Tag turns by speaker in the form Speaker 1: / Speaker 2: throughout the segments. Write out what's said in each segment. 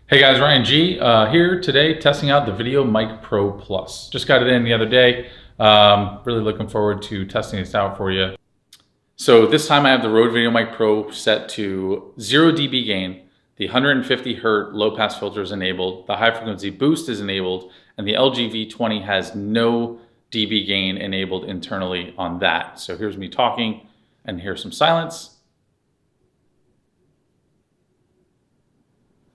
Speaker 1: Hey guys, Ryan G here today testing out the VideoMic Pro Plus. Just got it in the other day. Really looking forward to testing this out for you. So this time I have the Rode VideoMic Pro set to 0 dB gain. The 150 Hz low pass filter is enabled. The high frequency boost is enabled. And the LG V20 has no dB gain enabled internally on that. So here's me talking and here's some silence.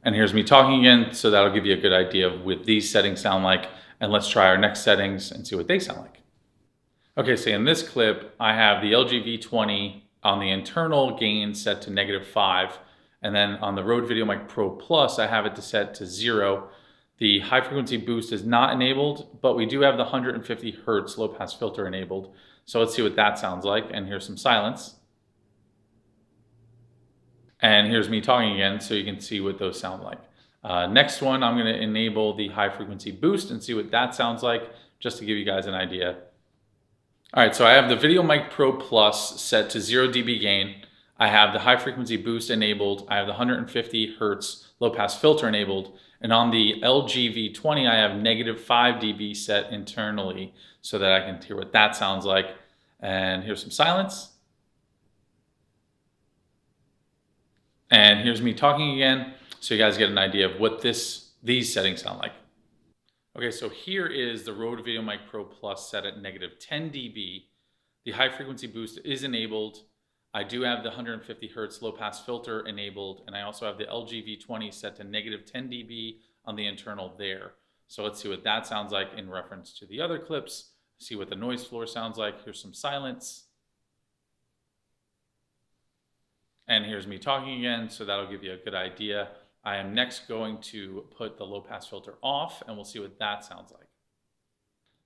Speaker 1: And here's me talking again, so that'll give you a good idea of what these settings sound like. And let's try our next settings and see what they sound like. Okay, so in this clip, I have the LG V20 on the internal gain set to -5. And then on the Rode VideoMic Pro Plus, I have it set to 0. The high frequency boost is not enabled, but we do have the 150 Hz low pass filter enabled. So let's see what that sounds like. And here's some silence. And here's me talking again, so you can see what those sound like. Next one, I'm gonna enable the high frequency boost and see what that sounds like, just to give you guys an idea. All right, so I have the VideoMic Pro Plus set to 0 dB gain. I have the high frequency boost enabled. I have the 150 Hz low pass filter enabled. And on the LG V20, I have -5 dB set internally so that I can hear what that sounds like. And here's some silence. And here's me talking again, so you guys get an idea of what these settings sound like. Okay, so here is the Rode VideoMic Pro Plus set at -10 dB. The high frequency boost is enabled. I do have the 150 Hz low pass filter enabled, and I also have the LG V20 set to -10 dB on the internal there. So let's see what that sounds like in reference to the other clips. See what the noise floor sounds like. Here's some silence. And here's me talking again, so that'll give you a good idea. I am next going to put the low pass filter off, and we'll see what that sounds like.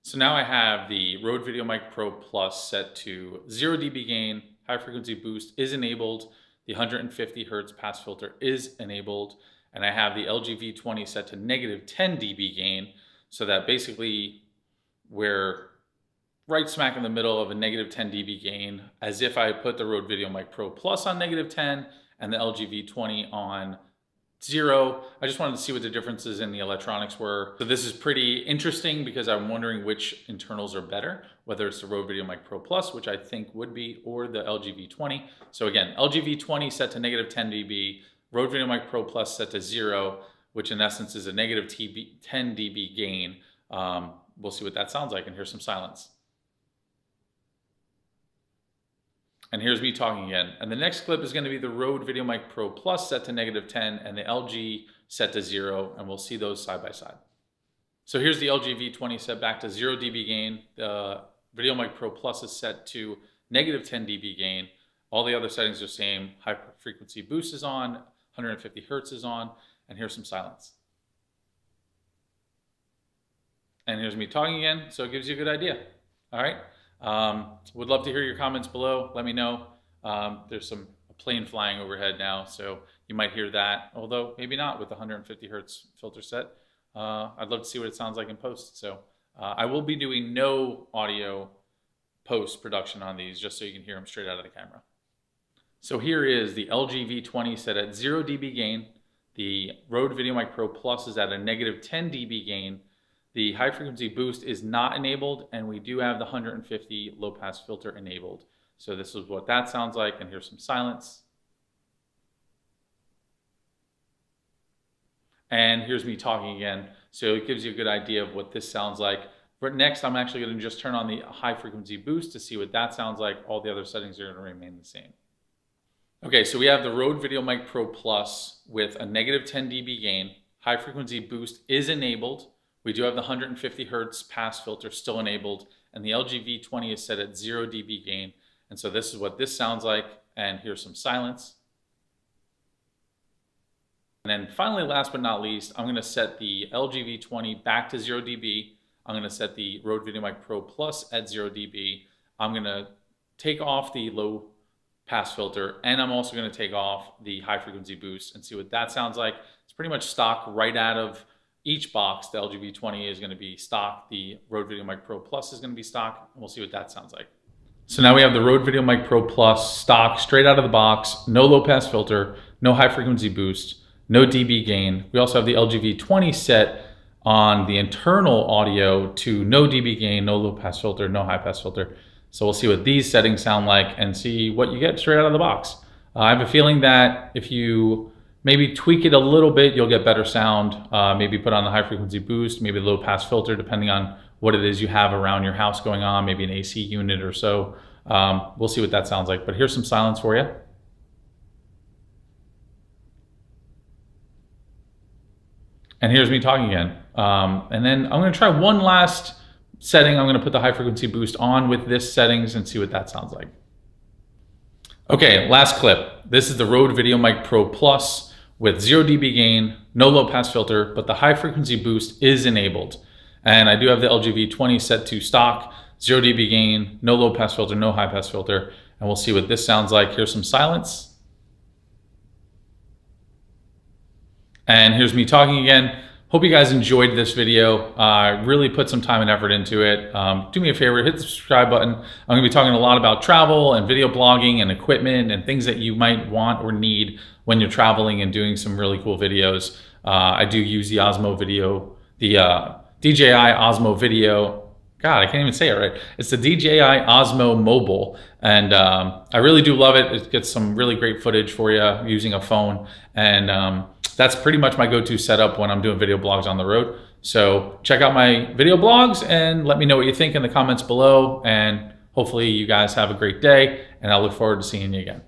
Speaker 1: So now I have the Rode VideoMic Pro Plus set to 0 dB gain, high frequency boost is enabled, the 150 Hz pass filter is enabled, and I have the LG V20 set to -10 dB gain, so that basically we're right smack in the middle of a -10 dB gain, as if I put the Rode VideoMic Pro Plus on -10 and the LG V20 on 0. I just wanted to see what the differences in the electronics were. So this is pretty interesting because I'm wondering which internals are better, whether it's the Rode VideoMic Pro Plus, which I think would be, or the LG V20. So again, LG V20 set to -10 dB, Rode VideoMic Pro Plus set to 0, which in essence is a -10 dB gain. We'll see what that sounds like, and here's some silence. And here's me talking again. And the next clip is going to be the Rode VideoMic Pro Plus set to -10 and the LG set to 0, and we'll see those side by side. So here's the LG V20 set back to 0 dB gain. The VideoMic Pro Plus is set to -10 dB gain. All the other settings are the same. High frequency boost is on, 150 Hz is on, and here's some silence. And here's me talking again, so it gives you a good idea. All right. Would love to hear your comments below. Let me know. There's a plane flying overhead now, so you might hear that, although maybe not with the 150 Hz filter set. I'd love to see what it sounds like in post. So I will be doing no audio post production on these, just so you can hear them straight out of the camera. So here is the LG V20 set at 0 dB gain. The Rode VideoMic Pro Plus is at a -10 dB gain. The high frequency boost is not enabled, and we do have the 150 low pass filter enabled. So this is what that sounds like, and here's some silence. And here's me talking again. So it gives you a good idea of what this sounds like. But next, I'm actually going to just turn on the high frequency boost to see what that sounds like. All the other settings are going to remain the same. Okay, so we have the Rode VideoMic Pro Plus with a -10 dB gain. High frequency boost is enabled. We do have the 150 Hz pass filter still enabled, and the LG V20 is set at 0 dB gain. And so this is what this sounds like, and here's some silence. And then finally, last but not least, I'm gonna set the LG V20 back to 0 dB. I'm gonna set the Rode VideoMic Pro Plus at 0 dB. I'm gonna take off the low pass filter, and I'm also gonna take off the high frequency boost and see what that sounds like. It's pretty much stock right out of each box. The LG V20 is going to be stock. The Rode VideoMic Pro Plus is going to be stock. And we'll see what that sounds like. So now we have the Rode VideoMic Pro Plus stock straight out of the box. No low pass filter, no high frequency boost, no dB gain. We also have the LG V20 set on the internal audio to no dB gain, no low pass filter, no high pass filter. So we'll see what these settings sound like and see what you get straight out of the box. I have a feeling that if you maybe tweak it a little bit, you'll get better sound. Maybe put on the high frequency boost, maybe low pass filter, depending on what it is you have around your house going on, maybe an AC unit or so. We'll see what that sounds like, but here's some silence for you. And here's me talking again. And then I'm gonna try one last setting. I'm gonna put the high frequency boost on with this settings and see what that sounds like. Okay, last clip. This is the Rode VideoMic Pro Plus with 0 dB gain, no low pass filter, but the high frequency boost is enabled. And I do have the LG V20 set to stock, 0 dB gain, no low pass filter, no high pass filter. And we'll see what this sounds like. Here's some silence. And here's me talking again. Hope you guys enjoyed this video. I really put some time and effort into it. Do me a favor, hit the subscribe button. I'm gonna be talking a lot about travel and video blogging and equipment and things that you might want or need when you're traveling and doing some really cool videos. I do use the Osmo video, the DJI Osmo Video. God, I can't even say it right. It's the DJI Osmo Mobile, and I really do love it. It gets some really great footage for you using a phone, and that's pretty much my go-to setup when I'm doing video blogs on the road. So check out my video blogs and let me know what you think in the comments below, and hopefully you guys have a great day, and I look forward to seeing you again.